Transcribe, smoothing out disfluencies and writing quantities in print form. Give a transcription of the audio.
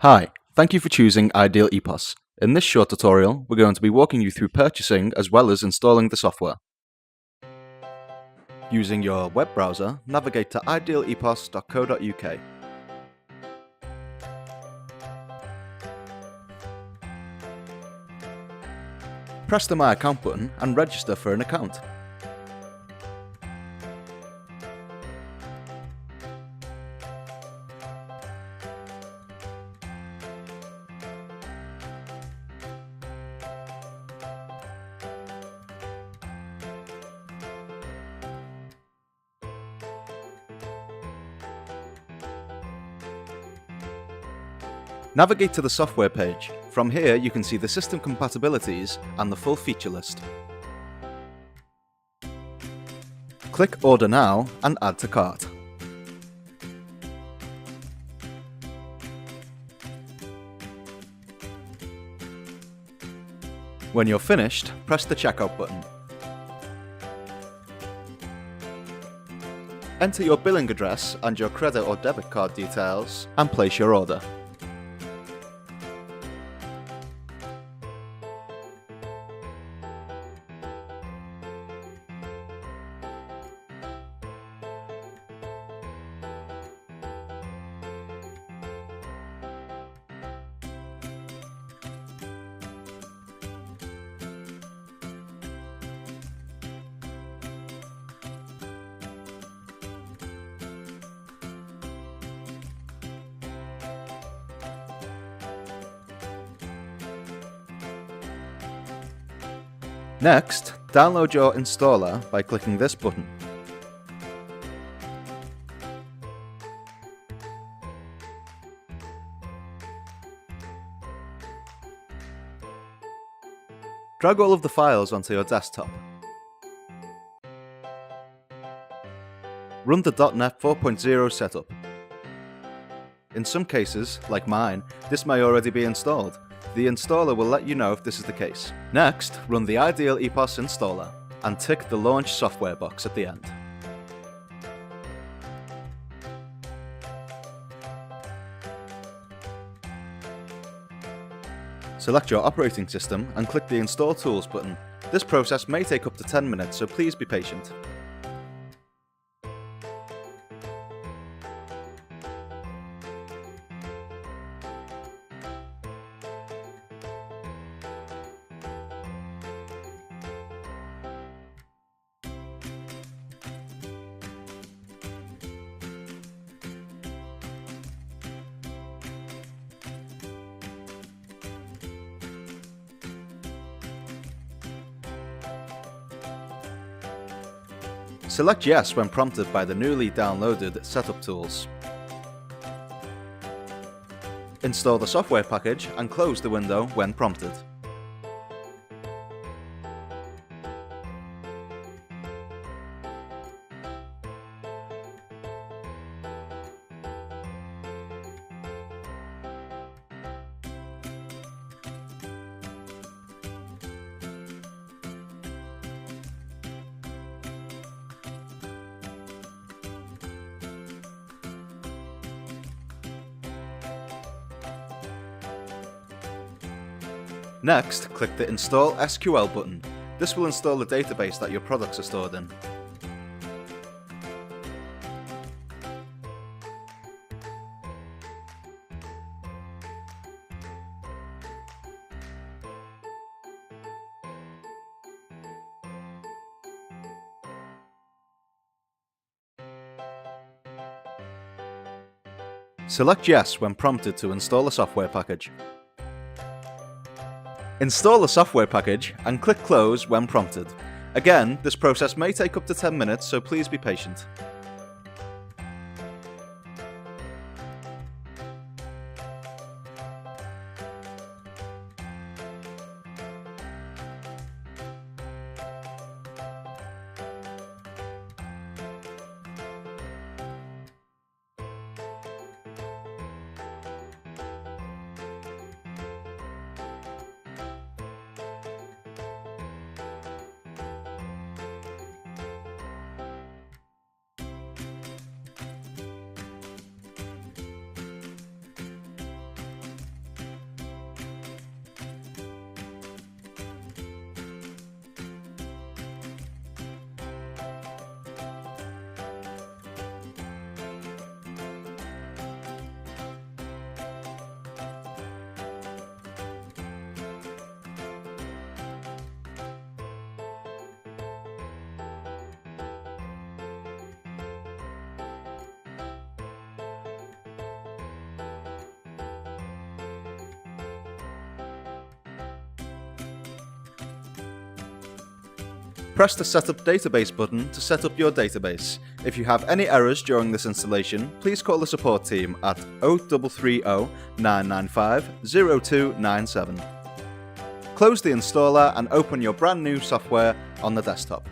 Hi, thank you for choosing iDeal EPOS. In this short tutorial, we're going to be walking you through purchasing as well as installing the software. Using your web browser, navigate to idealepos.co.uk. Press the My Account button and register for an account. Navigate to the software page. From here, you can see the system compatibilities and the full feature list. Click Order Now and Add to Cart. When you're finished, press the Checkout button. Enter your billing address and your credit or debit card details and place your order. Next, download your installer by clicking this button. Drag all of the files onto your desktop. Run the .NET 4.0 setup. In some cases, like mine, this may already be installed. The installer will let you know if this is the case. Next, run the iDeal EPOS installer and tick the Launch Software box at the end. Select your operating system and click the Install Tools button. This process may take up to 10 minutes, so please be patient. Select Yes when prompted by the newly downloaded setup tools. Install the software package and close the window when prompted. Next, click the Install SQL button. This will install the database that your products are stored in. Select Yes when prompted to install a software package. Install the software package and click Close when prompted. Again, this process may take up to 10 minutes, so please be patient. Press the Setup Database button to set up your database. If you have any errors during this installation, please call the support team at 0330 995 0297. Close the installer and open your brand new software on the desktop.